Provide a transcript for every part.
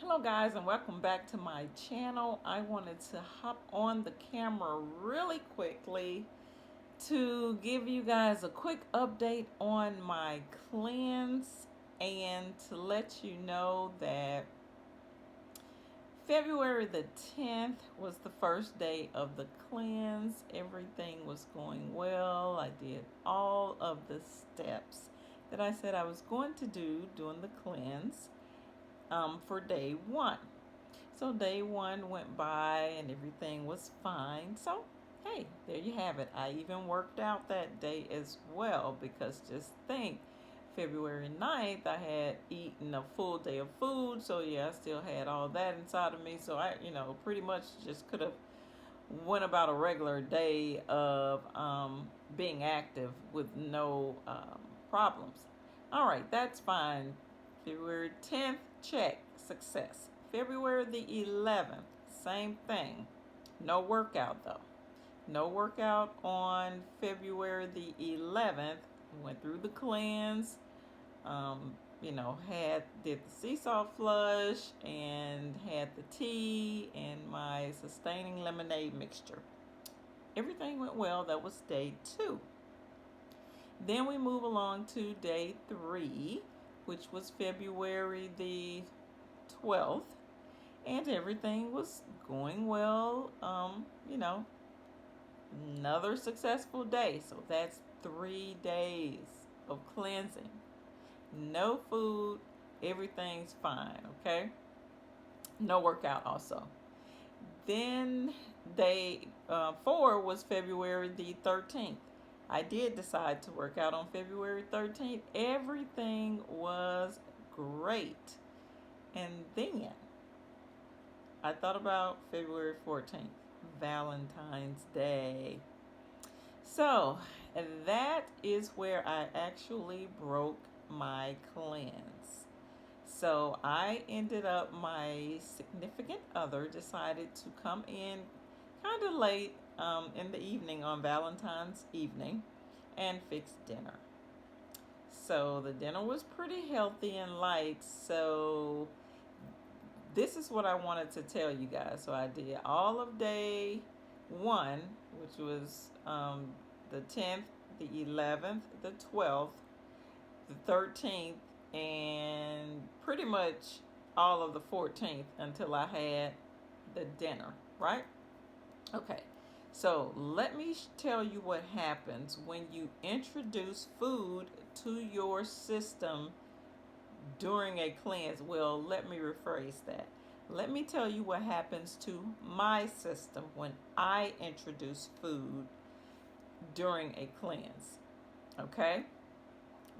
Hello guys, and welcome back to my channel. I wanted to hop on the camera really quickly to give you guys a quick update on my cleanse and to let you know that February the 10th was the first day of the cleanse. Everything was going well. I did all of the steps that I said I was going to do during the cleanse for day one. So day one went by and everything was fine. So, hey, there you have it. I even worked out that day as well because just think, February 9th, I had eaten a full day of food. So, yeah, I still had all that inside of me. So, I, pretty much just could have went about a regular day of being active with no problems. All right, that's fine. February 10th, check, success. February the 11th, same thing. No workout though. No workout on February the 11th. Went through the cleanse. Did the sea salt flush and had the tea and my sustaining lemonade mixture. Everything went well. That was day two. Then we move along to day three, which was February the 12th, and everything was going well. Another successful day. So that's 3 days of cleansing. No food, everything's fine, okay? No workout also. Then day four was February the 13th. I did decide to work out on February 13th. Everything was great. And then I thought about February 14th, Valentine's Day. So that is where I actually broke my cleanse. So I ended up, my significant other decided to come in kind of late in the evening on Valentine's evening and fix dinner. So the dinner was pretty healthy and light. So this is what I wanted to tell you guys. So I did all of day one, which was the 10th, the 11th, the 12th, the 13th, and pretty much all of the 14th until I had the dinner, right? Okay, so let me tell you what happens when you introduce food to your system during a cleanse. Well, let me rephrase that. Let me tell you what happens to my system when I introduce food during a cleanse. Okay?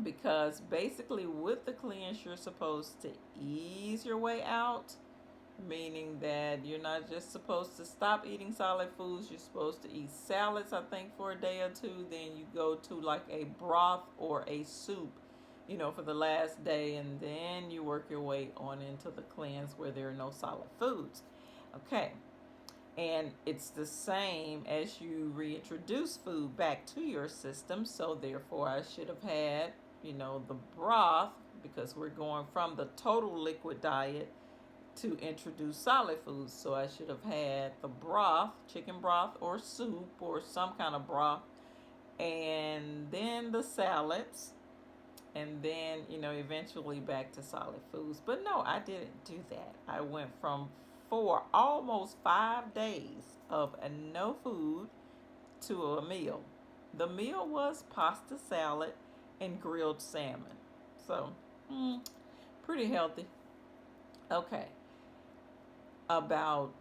Because basically, with the cleanse, you're supposed to ease your way out, meaning that you're not just supposed to stop eating solid foods. You're supposed to eat salads, I think, for a day or two. Then you go to like a broth or a soup, for the last day. And then you work your way on into the cleanse where there are no solid foods. Okay. And it's the same as you reintroduce food back to your system. So therefore, I should have had, the broth, because we're going from the total liquid diet to introduce solid foods. So I should have had the broth, chicken broth or soup or some kind of broth, and then the salads, and then, eventually back to solid foods. But no, I didn't do that. I went from almost 5 days of no food to a meal. The meal was pasta salad and grilled salmon. So, pretty healthy. Okay. About,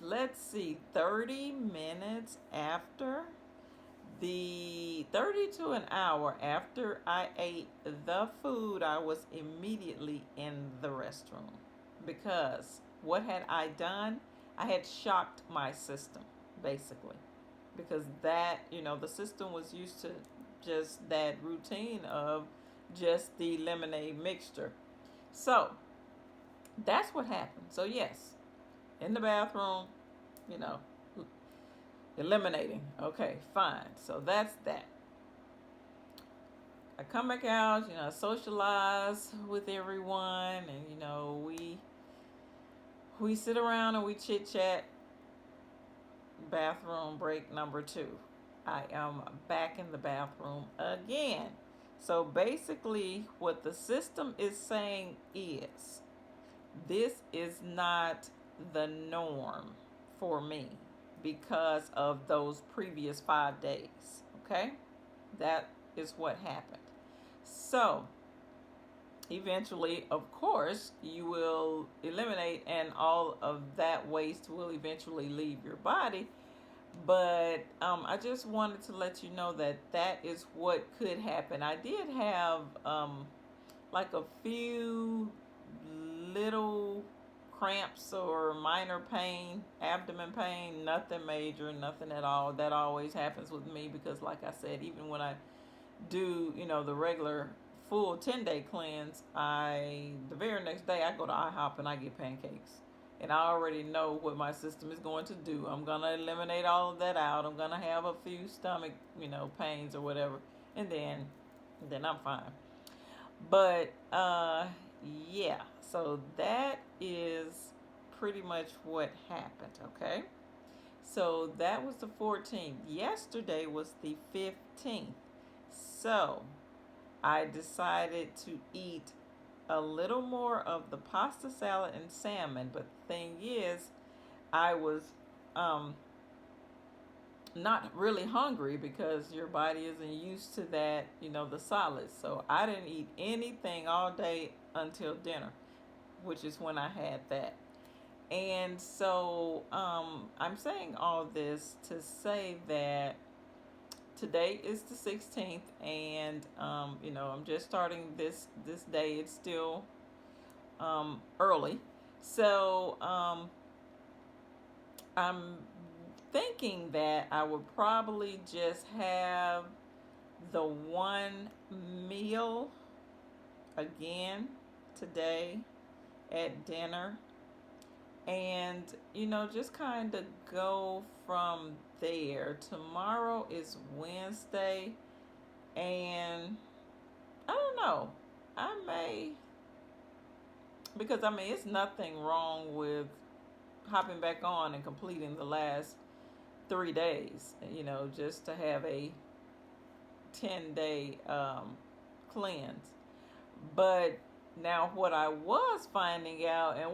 let's see, 30 minutes after, the 30 to an hour after I ate the food, I was immediately in the restroom. Because what had I done? I had shocked my system, basically. Because that, the system was used to just that routine of just the lemonade mixture. So that's what happened. So yes, in the bathroom, eliminating. Okay, fine. So that's that. I come back out, socialize with everyone, and we We sit around and we chit chat. Bathroom break number 2. I am back in the bathroom again. So basically, what the system is saying is this is not the norm for me because of those previous 5 days. Okay? That is what happened. So, eventually, of course, you will eliminate, and all of that waste will eventually leave your body. But I just wanted to let you know that that is what could happen. I did have like a few little cramps or minor pain, abdomen pain, nothing major, nothing at all. That always happens with me because, like I said, even when I do, the regular full 10-day cleanse, the very next day I go to IHOP and I get pancakes. And I already know what my system is going to do. I'm going to eliminate all of that out. I'm going to have a few stomach, pains or whatever. And then I'm fine. But, yeah. So that is pretty much what happened, okay? So that was the 14th. Yesterday was the 15th. So I decided to eat a little more of the pasta salad and salmon, but the thing is, I was not really hungry because your body isn't used to that, the solids. So I didn't eat anything all day until dinner, which is when I had that. And so I'm saying all this to say that today is the 16th, and I'm just starting this day. It's still early, so I'm thinking that I would probably just have the one meal again today at dinner, and just kind of go from there. Tomorrow is Wednesday, and I don't know, I may, because it's nothing wrong with hopping back on and completing the last 3 days, just to have a 10-day cleanse. But now what I was finding out, and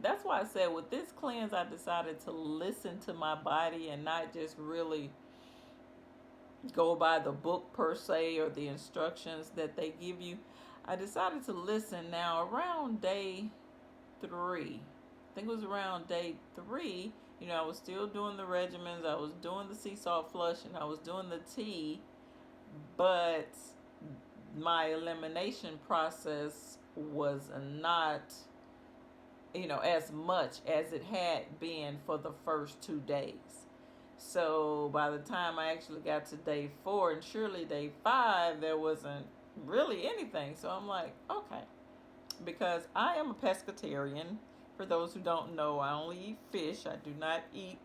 that's why I said with this cleanse, I decided to listen to my body and not just really go by the book per se or the instructions that they give you. I decided to listen. Now around day 3, I think it was around day 3, I was still doing the regimens, I was doing the sea salt flush, and I was doing the tea, but my elimination process was not, as much as it had been for the first 2 days. So by the time I actually got to day 4 and surely day 5, there wasn't really anything. So I'm like, okay, because I am a pescatarian. For those who don't know, I only eat fish. I do not eat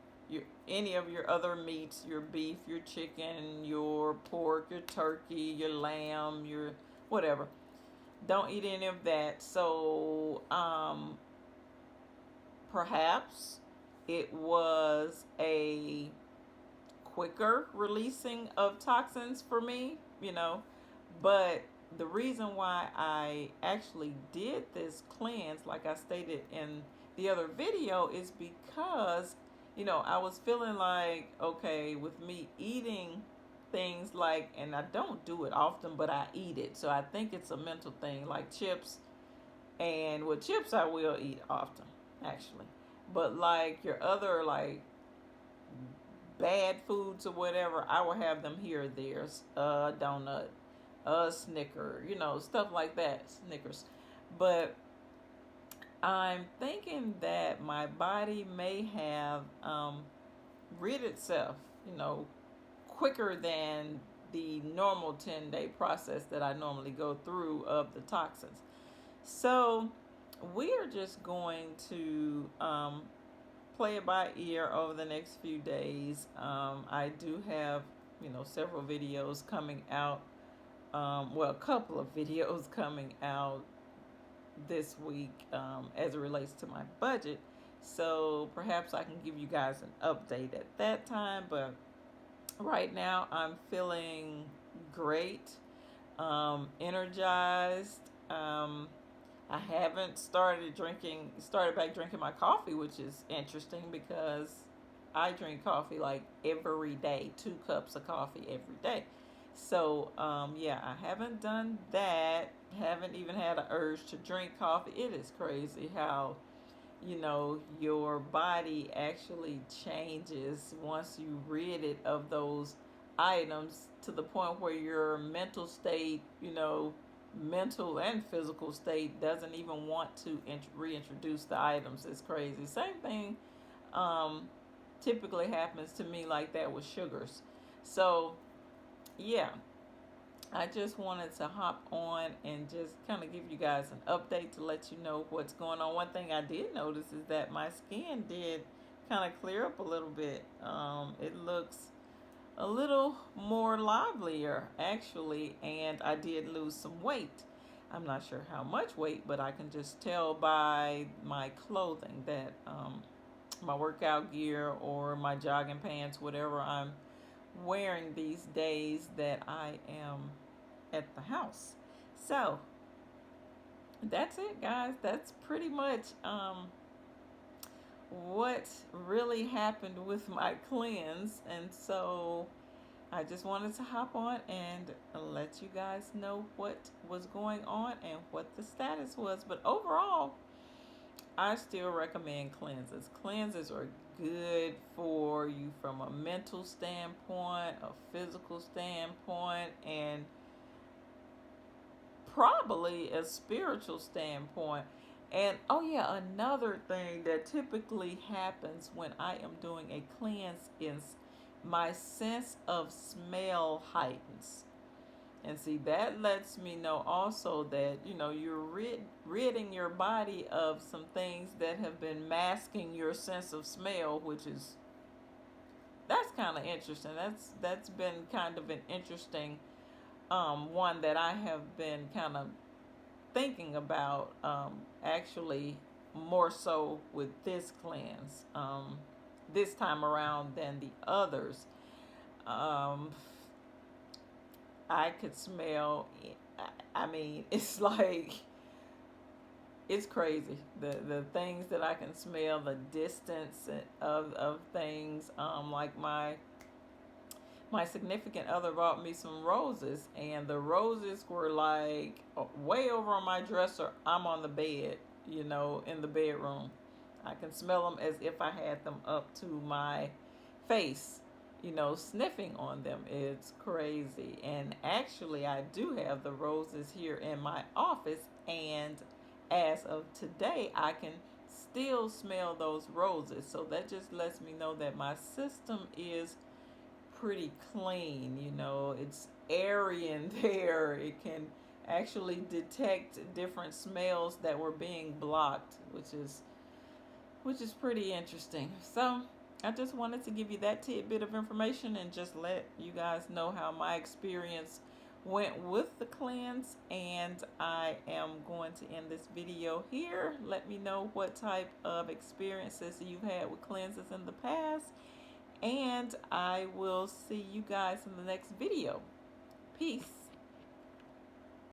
any of your other meats, your beef, your chicken, your pork, your turkey, your lamb, your whatever. Don't eat any of that. So perhaps it was a quicker releasing of toxins for me, but the reason why I actually did this cleanse, like I stated in the other video, is because, I was feeling like, okay, with me eating things like, and I don't do it often, but I eat it. So I think it's a mental thing, like chips. And with chips, I will eat often, actually. But like your other, like, bad foods or whatever, I will have them here or there. Donut, Snicker, stuff like that, Snickers. But I'm thinking that my body may have rid itself, quicker than the normal 10-day process that I normally go through of the toxins. So we are just going to play it by ear over the next few days. I do have, several videos coming out. A couple of videos coming out this week as it relates to my budget. So perhaps I can give you guys an update at that time. But right now, I'm feeling great, energized. I haven't started back drinking my coffee, which is interesting because I drink coffee like every day, 2 cups of coffee every day. So, yeah, I haven't done that. Haven't even had an urge to drink coffee. It is crazy how, your body actually changes once you rid it of those items to the point where your mental state, mental and physical state doesn't even want to reintroduce the items. It's crazy. Same thing um, typically happens to me like that with sugars. So, yeah, I just wanted to hop on and just kind of give you guys an update to let you know what's going on. One thing I did notice is that my skin did kind of clear up a little bit. It looks a little more livelier, actually, and I did lose some weight. I'm not sure how much weight, but I can just tell by my clothing that my workout gear or my jogging pants, whatever I'm wearing these days that I am at the house. So that's it, guys. That's pretty much what really happened with my cleanse. And so I just wanted to hop on and let you guys know what was going on and what the status was. But overall, I still recommend cleanses. Cleanses are good for you from a mental standpoint, a physical standpoint, and probably a spiritual standpoint. And oh, yeah, another thing that typically happens when I am doing a cleanse is my sense of smell heightens. And see, that lets me know also that, you're ridding your body of some things that have been masking your sense of smell, that's kind of interesting. That's been kind of an interesting one that I have been kind of thinking about, actually more so with this cleanse, this time around than the others. Um, I could smell. I mean, it's like it's crazy. The things that I can smell, the distance of things. Like my significant other bought me some roses, and the roses were like way over on my dresser. I'm on the bed, in the bedroom. I can smell them as if I had them up to my face, sniffing on them. It's crazy. And actually, I do have the roses here in my office, and as of today, I can still smell those roses. So that just lets me know that my system is pretty clean. It's airy in there. It can actually detect different smells that were being blocked, which is pretty interesting. So I just wanted to give you that tidbit of information and just let you guys know how my experience went with the cleanse. And I am going to end this video here. Let me know what type of experiences you've had with cleanses in the past, and I will see you guys in the next video. Peace.